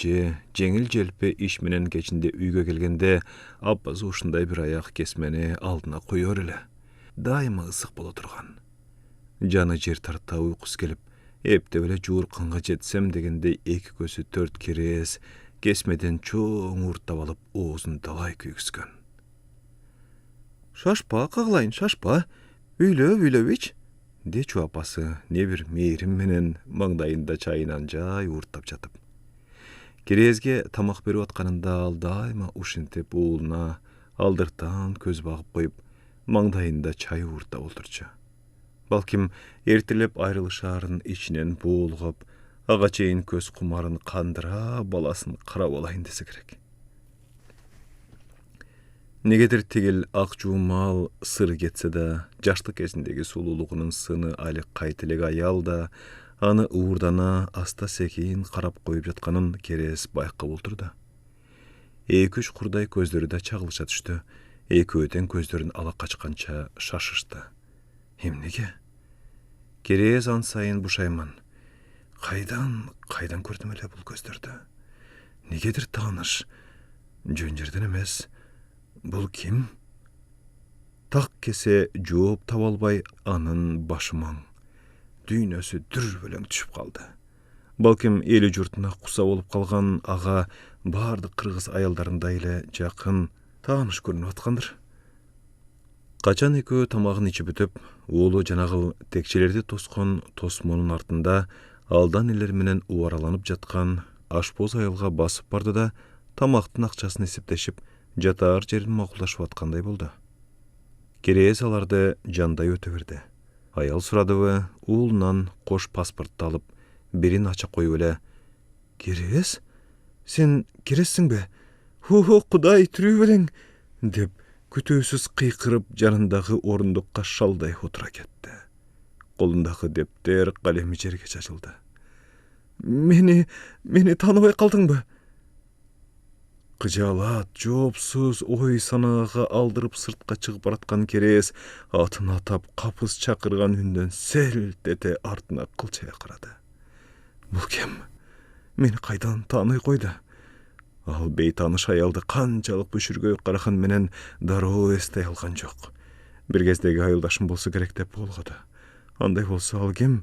jeňil jelpe iş menen geçinde üýge gelgende apası uşunday bir ayak kesmeni aldına koýar ele. Daima ısyk bola turgan. Jany jer tarta uykus gelip, epde bile juurkynga jetsem degende eki gözü 4 keres, kesmeden çoğun urtap alıp oğuzun dalay küyküskön. Şaşpa, kağlayın, şaşpa, üyle hiç. De çu apası ne bir meyrim menen mangdayında çayınan jay urtap jatıp. Kerezge tamak berip atkanında al daima uşintip oğuluna aldırtan köz bagıp koyup mangdayında çay urtap oldurçu. Balkim ertilep ayrılışarın içinen boğulgap, agaçeyin köz kumarın kandıra balasın qarap olayın dese gerek. Negedir tegil akjumal sır getse de, jaşlık kezdindegi sululuğunun syny ali kaytileg ayal da, anı uğurdana asta sekin qarap koyup jatkanın keres bayqa bolturda. Eki-üç kurday közleri de çağılışa düştü. Eki öten közlerin ala kaçkança şaşıştı. Hemnege? Keres an sayın buşayman. Kaydan gördüm ele bul gözlerdi. Negedir tanış? Jönjerden emes. Bul kim? Tak kese жооп tap alбай anın başıman. Düýnösü dür böleň düşüp kaldı. Balkim eli jurtuna kusa olup kalgan ağa bardy Kırgız ayallarında ile jakyn tanış görünüp atkandır. Kaçan ekö tamagyn içip bütüp, oğlu janagıl tekçelerdi toskon tosmonun artında aldan eller menen uwaralanıp jatkan aşpoz ayalga basıp bardı da tamaktın akçasyny esipleşip jatar jerin makulaşıp atkanday boldu. Keres alardy janday öte berdi. Ayal surady we uğulundan koş pasportty alıp birin aça koyup ele, "Keres? Sen Keressin be? Hu Kuday türüp beleň" dep kütüsüz kıykırıp janındaky orundukka şalday otura ketdi. Kolundaky depter kalemi jerge çaçyldy. Meni tanybay kaldyňby? Kıjalat, joopsuz oy sanaga aldırıp sırtka çıkıp baratkan Keres atını atap kapız çakırgan ünden selt ete artına kılçaya karadı. Bu kim? Meni kaydan tanıy koydu. Al beytanış ayaldı kançalık büşürgöy karakan menen daroo estey algan jok. Bir kezdegi ayıldaşım bolsa gerek dep bolgodu. Anday bolsa al kim?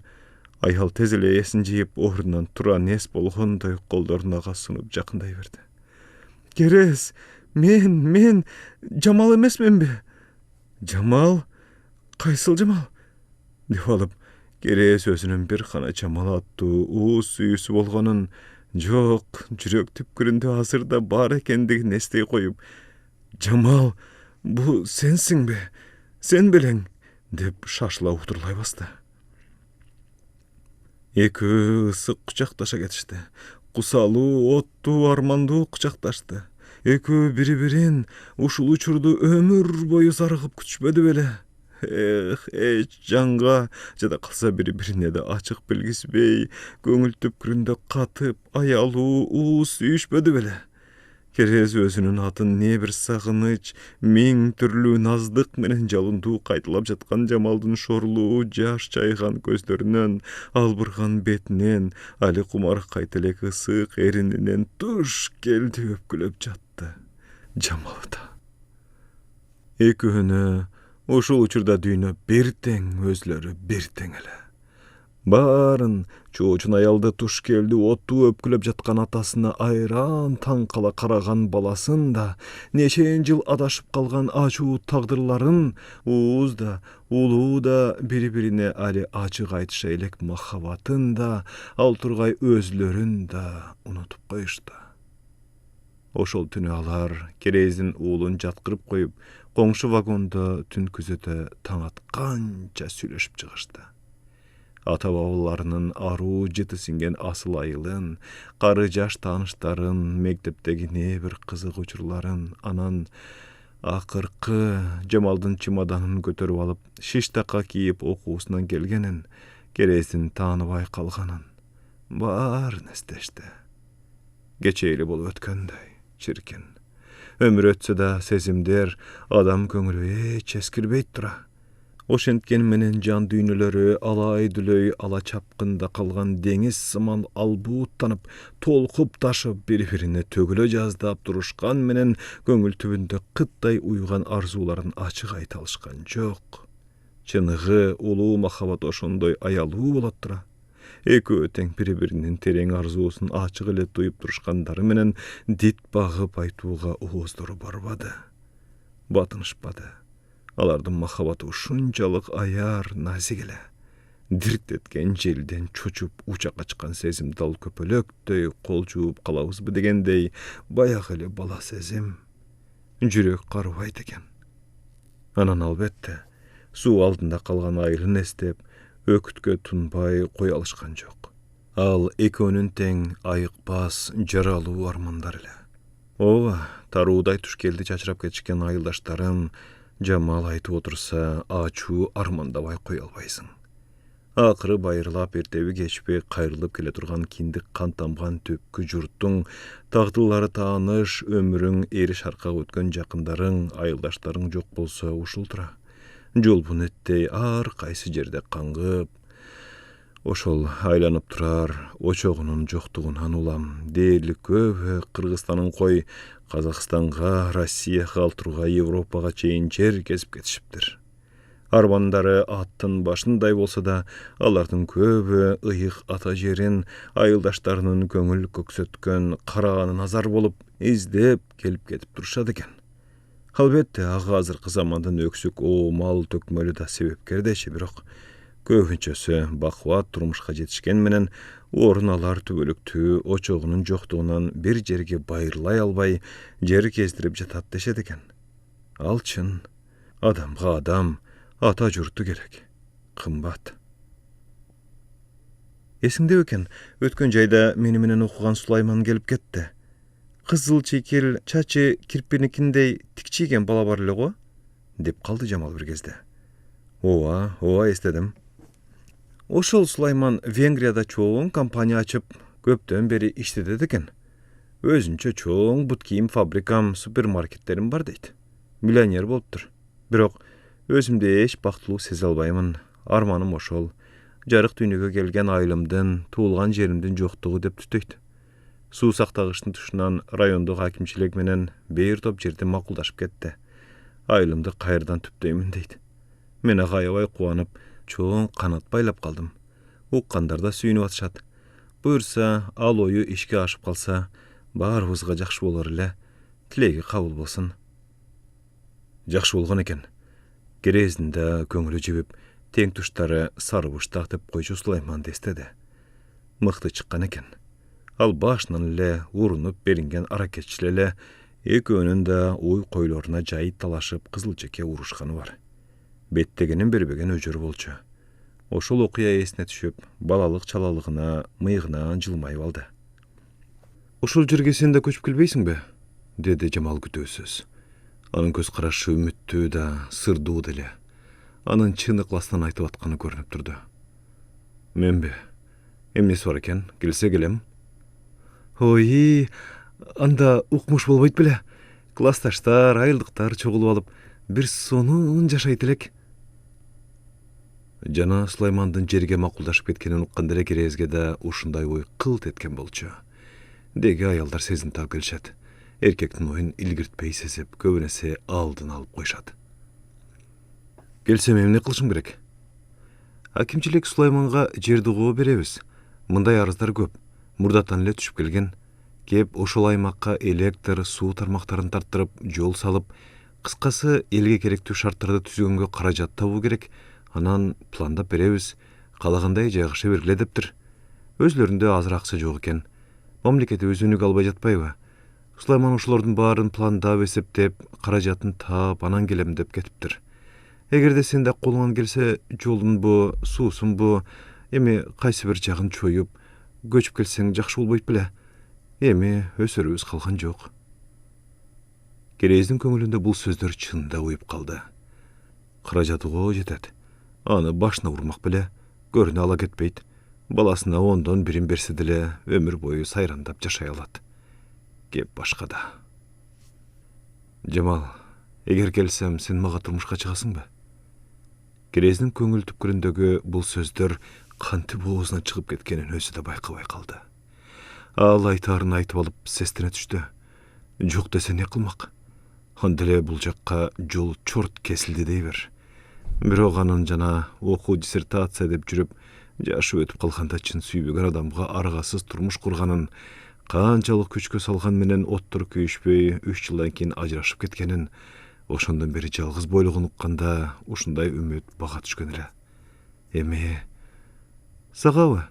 Ayal tezile esin jiyip orundan tura nes bolgondoy koldorunaga gasınıp jakınday berdi. Keres, men Jamal emesmen be? Jamal? Kaysıl Jamal? Dep alıp Кере сөзүнүн бир гана чамал аттуу ууз сүйүүсү болгонун, жок, жүрөк түпкүрүндө азырда бар экендигин эстей коюп, «Жамал, бул сенсиңби? Сен белең?» деп шашыла утурлай басты. Экөө ысык кучакташа кетишти. Кусалуу, оттуу, армандуу кучакташты. Экөө бири-бирин ушул учурду өмүр бою зарыгып күтүшпөдү беле? Эч жанга жада калса бири-бирине да ачык билгизбей, көңүл түпкүрүндө катып, аялуу, ууз сүйүшпөдү беле? Керез өзүнүн атын не бир сагыныч, миң түрлүү наздык менен жалындуу кайталап жаткан Жамалдын шорлуу жаш чайган көздөрүнөн, албырган бетинен, али кумар кайта элек ысык эрининен туш келди өпкүлөп жатты. Жамал да. Экөөнө ушул учурда дүйнө бир тең, өзлөрү бир тең эле. Барын чоочун аялды туш келди оттуу өпкүлөп жаткан атасына айран таң кала караган баласын да, нечен жыл адашып калган ачуу тагдырларын, ууз да, улуу да бири-бирине али ачык айтыша элек махабатын да, ал тургай өзлөрүн да унутуп коюшту. Ошол түнү алар Керездин уулун жаткырып коюп, коңшу вагондо түн күзөтө таң атканча сүйлөшүп чыгышты. Ата бабаларынын аруу жыты сиңген асыл айылын, кары жаш тааныштарын, мектептеги не бир кызык учурларын, анан акыркы Жамалдын чемоданын көтөрүп алып, шиш така кийип окуусунан келгенин, Керездин тааныбай калганын, баарын эстешти. Кече эле болуп өткөндөй, чиркин. Өмүр өтсө да сезимдер адам көңүлү эч эскирбейт тура. Ошенткен менен жан дүйнөлөрү алай дүлөй ала чапкында калган деңиз сыман албууттанып, толкуп ташып бири-бирине төгүлө жаздап турушкан менен көңүл түбүндө кыттай уйган арзууларын ачык айта алышкан жок. Чыныгы улуу махабат ошондой аялуу болот тура. Экөө тең бири-биринин терең арзуусун ачык эле туюп турушкандары менен дит багып айтууга ооздору барбады, батынышпады. Алардын махабаты ушунчалык аяр, назик эле. Дирт эткен желден чочуп уча качкан сезим дал көпөлөктөй кол жууп калабызбы дегендей баягы эле бала сезим. Жүрөк карыбайт экен. Анан албетте суу алдында калган айылын эстеп, өкүткө тунбай кое алышкан жок. Ал экөөнүн тең айыкпас, жаралуу армандар эле. Ооба, таруудай туш келди чачырап кетишкен айылдаштарын Жамал айтып отурса, ачуу армандабай кое албайсың. Акыры байырлап эртеби кечпей кайрылып келе турган киндик кан тамган төпкү журттуң, тагдылары тааныш, өмүрүң эри шаркак өткөн жакындарың, айылдаштарың жок болсо ушул тура. Жолбун эттей ар кайсы жерде каңгып, ошол айланып турар очогунун жоктугунан улам. Дээрлик көбү Кыргызстанын кой Казакстанга, Россияга, ал тургай Европага чейин жер кезип кетишиптир. Армандары аттын башындай болсо да, алардын көбү ыйык ата жерин, айылдаштарынын көңүл көксөткөн караганы назар болуп, издеп келип кетип турушат экен. Албетте, ага азыркы замандын өксүк оомал төкмөлү да себепкер дечи, бирок көбүнчөсү бакубат турмушка жетишкен менен орун алар түбөлүктүү очогунун жоктугунан бир жерге байырлай албай, жер кездирип жатат дешет экен. Ал чын. Адамга адам, ата журту керек. Кымбат. Эсиңде экен, өткөн жайда мени менен окуган Сулайман келип кетти. Кызыл чекил, чачы кирпиникиндей тикчийген бала бар эле го, деп калды Жамал бир кезде. Ооба, эстедим. Ошол Сулайман Венгрияда чоң компания ачып, көптөн бери иштедет экен. Өзүнчө чоң бут кийим фабрикам, супермаркеттерим бар дейт. Миллионер болуптур. Бирок өзүмдү эч бактылуу сезе албаймын. Арманым ошол. Жарык дүйнөгө келген айылымдын, туулган жеримдин жоктугу деп түтөйт. Суу сактагычтын тушунан райондук акимчилик менен бир топ жерде макулдашып кетти. Айылымды кайрадан түптөймүн дейт. Мен ага аябай кубанып, чоң канат байлап калдым. Уккандар да сүйүнүп атышат. Буюрса, ал ою ишке ашып калса, баарыбызга жакшы болор эле. Тилеги кабыл болсун. Жакшы болгон экен. Керездин да көңүлү жибип, Тең туштары сары буштак деп койчу Сулайман дестеди. Мыкты чыккан экен. Ал башынан эле урунуп беринген аракетчил эле экөөнүн да ой койлоруна жай талашып кызылчеке урушканы бар. Беттегенин бербеген өжөр болчу. Ошол окуя эсине түшүп, балалык чалалыгына мыйыгынан жылмайып алды. Ушул жерге сен да көчүп келбейсиңби? Деди Жамал күтүүсүз. Анын көз карашы үмүттүү да, сырдуу деле. Анын чын ыкластан айтып атканы көрүнүп турду. Менби? Эмнеси бар экен? Келсе келем. Ой, анда укмуш болбойт беле. Классташтар, айылдыктар чогулуп алып, бир сонун жашайт элек. Жана Сулаймандын жерге макулдашып кеткенин укканда эле Керезге да ушундай ой кылт эткен болчу. Деги аялдар сезимтал келишет. Эркектин оюн илгиртпей сезип, көбүнесе алдын алып койшат. Келсем эмне кылышым керек? Акимчилик Сулайманга жерди коо беребиз. Мындай арыздар көп. Мурдатан эле түшүп келген. Кеп ошол аймакка электр, суу тармактарын тарттырып, жол салып, кыскасы элге керектүү шарттарды түзгөнгө каражат табуу керек. Анан пландап беребиз. Калагандай жайгаша бергиле дептир. Өзлөрүндө азыр акча жок экен. Мамлекетибиз өнүгө албай жатпайбы? Сулайман ушулордун баарын пландап эсептеп, каражатын таап, анан келем деп кетиптир. Эгерде сен да колуңан келсе, жолунбу, суусунбу, эми кайсы бир жагын чоюп, көчүп келсең жакшы болбойт беле? Эми өсөрүбүз калган жок. Керездин көңүлүндө бул сөздөр чында уюп калды. Каражаты коо жетет. Аны башына урмак беле, көрүнө ала кетпейт. Баласына 10дон 1 берсе деле өмүр бою сайрандап жашай алат. Кеп башка да. Жамал, эгер келсем, сен мага турмушка чыгасыңбы? Керездин көңүл түпкүрүндөгү бул сөздөр кантип оозунан чыгып кеткенин өзү да байкабай калды. Ал айтаарын айтып алып сестине түштү. Жок десе не кылмак? Анда эле бул жакка жол чорт кесилди дей бер. Бирок анын жана окуу диссертация деп жүрүп, жашы өтүп калганда чын сүйбөгөн адамга аргасыз турмуш курганын, канчалык күчкө салган менен оттор күйүшпөй 3 жылдан кийин ажырашып кеткенин, ошондон бери жалгыз бойлугун укканда ушундай үмүт бага түшкөн эле. Эми сагабы?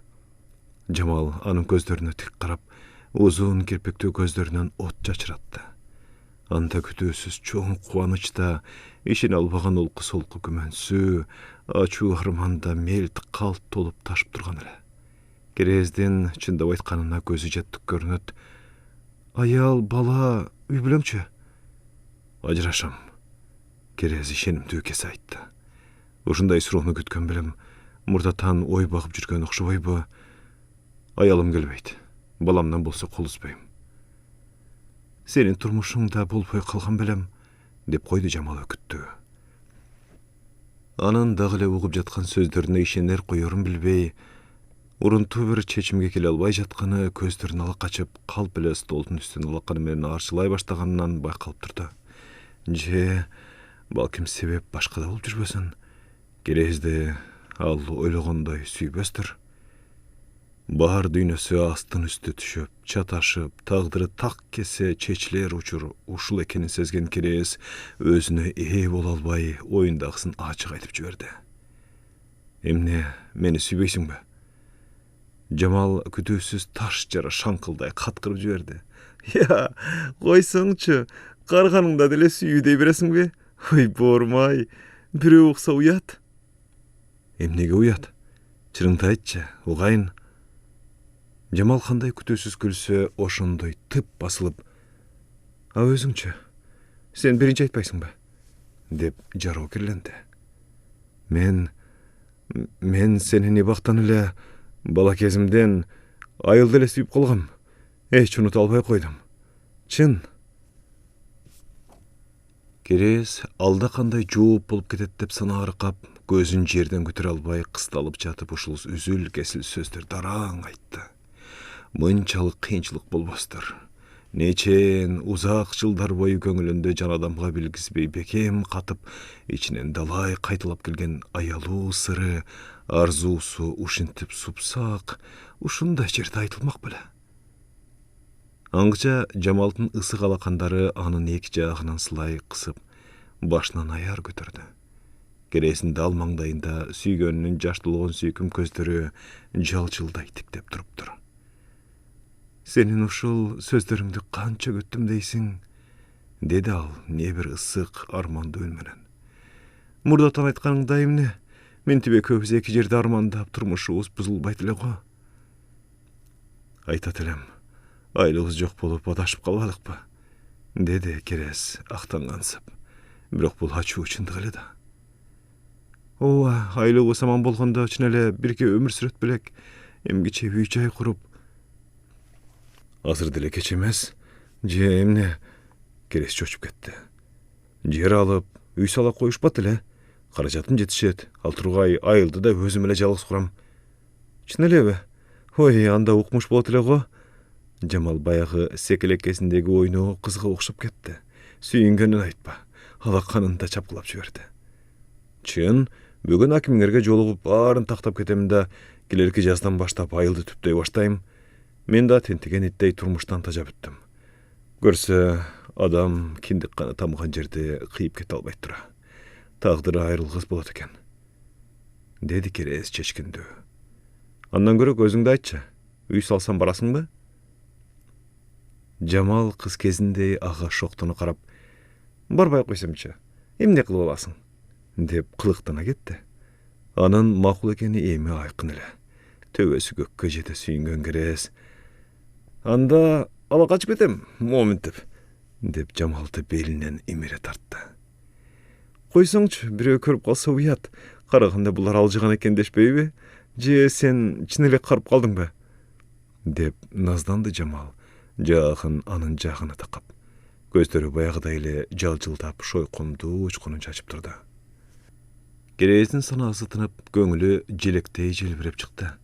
Жамал анын көздөрүнө тик карап, узун кирпиктүү көздөрүнөн от чачыратты. Анда күтүүсүз чоң кубанычта, ишине албаган олку-солку күмөнсүү, ачуу арманда мелт калт толуп ташып турган эле. Керездин чындап айтканына көзү жеттик көрүнөт. Аял, бала, үй бүлөңчү? Ажырашам. Керез ишенимдүү кесе айтты. Ушундай суроону күткөн белем, мурдатан ой багып жүргөн окшобойбу? Аялым келбейт. Баламдан болсо кол үзбөйм. Сенин турмушуңда болбой калган белем, деп койду Жамал өкүттүү. Анын дагы эле угуп жаткан сөздөрүнө ишенер коерун билбей, урунтуу бир чечимге келе албай жатканы көздөрүн ала качып, калп эле столдун үстүн алаканы менен арчылай баштаганынан байкалып турду. Же, балким себеп башкада болуп жүрбөсүн? Керезди ал ойлогондой сүйбөстүр. Баар дүйнөсү астын үстү түшүп, чаташып, тагдыры так кесе чечилер учур ушул экенин сезген Керез өзүнө ээ боло албай, оюндагысын ачык айтып жиберди. Эмне, мени сүйбөйсүңбү? Жамал күтүүсүз таш жара шаңкылдай каткырып жиберди. Я, койсоңчу, карганыңда деле сүйүү дей бересиңби? Ой, боормай, бирөө укса уят. Эмнеге уят? Чырыңды айтчы, угайын. Жамал кандай күтүүсүз күлсө, ошондой тып басылып, а өзүңчү, сен биринчи айтпайсыңбы? Деп жароо кирленди. Мен сени бактан эле бала кезимден айылды эле сүйүп калгам. Эч унута албай койдум. Чын. Керез алда кандай жооп болуп кетет деп санаарыкап, көзүн жерден көтөрө албай кысталып жатып ушул үзүл кесил сөздөрдү араң айтты. Мынчалык кыйынчылык болбостур. Нечен узак жылдар бою көңүлүндө жан адамга билгизбей бекем катып, ичинен далай кайталап келген аялуу сыры, арзуусу ушинтип супсак, ушундай жерде айтылмак беле. Аңгыча Жамалдын ысык алакандары анын эки жагынан сылай кысып, башынан аяр көтөрдү. Кересинде ал маңдайында сүйгөнүнүн жаш толгон сүйкүм көздөрү жалчылдай тиктеп туруптур. Сенин ушул сөздөрүңдү канча күттүм дейсиң, деди ал не бир ысык армандуу үн менен. Мурдатан айтканыңдай эмне? Мен тебе көбүз эки жерде армандап турмушубуз бузулбайт эле го. Айтат элем, айлыбыз жок болуп адашып калбадыкпы? Деди Керес актангансып. Бирок бул ачуу чындык эле да. Ооба, айлыбыз аман болгондо чын эле бирге өмүр сүрөт белек, эмгиче үй жай куруп. Азыр деле кеч эмес, же эмне? Керес чочуп кетти. Жер алып, үй сала коюшпат эле. Каражатым жетишет, ал тургай айылды да өзүм эле жалгыз курам. Чын элеби? Ой, анда укмуш болот эле го. Жамал баягы секелеккесиндеги ойноо кызга окшоп кетти. Сүйүнгөнүн айтпа. Алаканын да чапкылап жиберди. Чын, бүгүн акимиңерге жолугуп баарын тактап кетем да, келерки жаздан баштап айылды түптөй баштайм. Мен да тентиген иттей турмуштан тажа бүттүм. Көрсө, адам киндик каны тамган жерде кыйып кете албай тура. Тагдыры айрылгыс болот экен. Деди Керес чечкиндүү. Андан көрө өзүңдү айтчы. Үй салсам барасыңбы? Жамал кыз кезиндей ага шоктоно карап, барбай койсомчу, эмне кылып аласың? Деп кылыктана кетти. Анын макул экени эми айкын эле. Төбөсү көккө жете сүйүнгөн Керес. Анда ала качып кетем, моминтип, деп Жамалды белинен имире тартты. Койсоңчу, бирөө көрүп калса уят. Караганда булар алжыган экен дешпейби? Же сен чын эле карып калдыңбы? Деп назданды Жамал, жаагын анын жагына такап. Көздөрү баягыдай эле жалжылдап шойкомдуу учкунун чачып турду. Керестин санаасы тынып, көңүлү желектей желбиреп чыкты.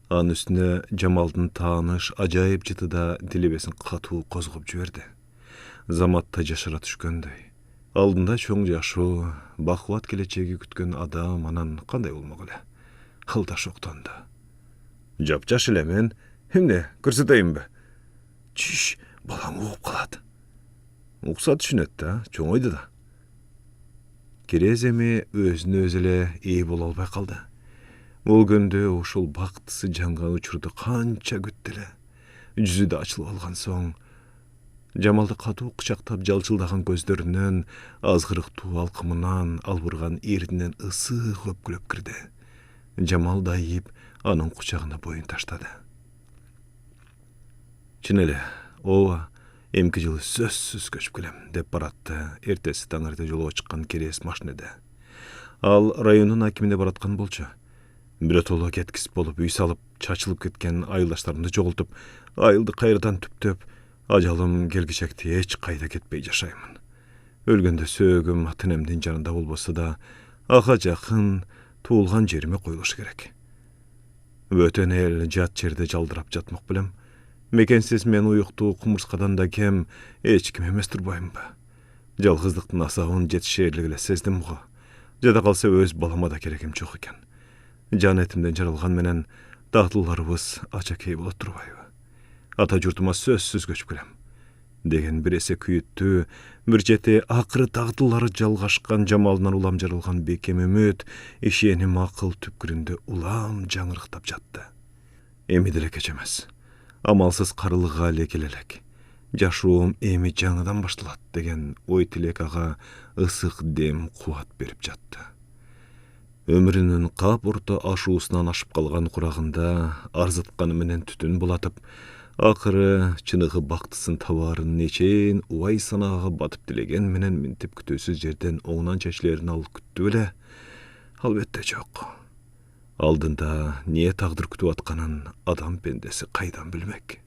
Анын үстүнө Жамалдын тааныш ажайып жыты да делебесин катуу козгоп жиберди. Заматта жашыра түшкөндөй. Алдында чоң жашоо, бакубат келечеги күткөн адам анан кандай болмок эле? Ал да шоктонду. Жапжаш эле мен, эмне, көрсөтөйүнбү? Чиш, балаң угуп калат. Укса түшүнөт да, чоңойду да. Керез эми өзүнө өзү эле ээ боло албай калды. Бул күндө ушул бактысы жанган учурду канча күттү эле. Жүзү да ачылып алган соң, Жамалды катуу кучактап жалчылдаган көздөрүнөн, азгырыктуу алкымынан албырган эринен ысык өпкүлөп кирди. Жамал да ийип, анын кучагына боюн таштады. Чын эле, ооба, эмки жылы сөзсүз көчүп келем, деп баратты эртеси таңырда жолго чыккан Керес машинеде. Ал райондун акимине бараткан болчу. Биротоло кеткис болуп үй салып, чачылып кеткен айылдаштарымды жоголтуп, айылды кайрадан түптөп, ажалым келгичекти эч кайда кетпей жашаймын. Өлгөндө сөөгүм ата-энемдин жанында болбосо да, ага жакын туулган жериме коюлушу керек. Бөтөн эл жат жерде жалдырап жатмак белем. Мекенсиз мен уюктуу кумурскадан да кем эч ким эмес турбаймынбы? Жалгыздыктын асабын жетишерлик эле сездим го. Жада калса өз балама да керегим жок экен. Жан этимден жаралган менен дагдыларыбыз ачакей болот турбайбы? Ата журтума сөзсүз көчүп келем. Деген бир эсе күйүттүү, бир чети акыры дагдылары жалгашкан Жамалынан улам жаралган бекем үмүт, ишеним акыл түпкүрүндө улам жаңырыктап жатты. Эми деле кеч эмес. Амалсыз карылыга эле келелек. Жашоом эми жаңыдан башталат деген ой тилек ага ысык дем кубат берип жатты. Өмүрүнүн кап орто ашуусунан ашып калган курагында арзытканы менен түтүн булатып, акыры чыныгы бактысын табаарын нечейин убай санаага батып тилеген менен минтип күтүүсүз жерден оңунан чечилерин алып күттү эле? Албетте жок. Алдында не тагдыр күтүп атканын адам пендеси кайдан билмек?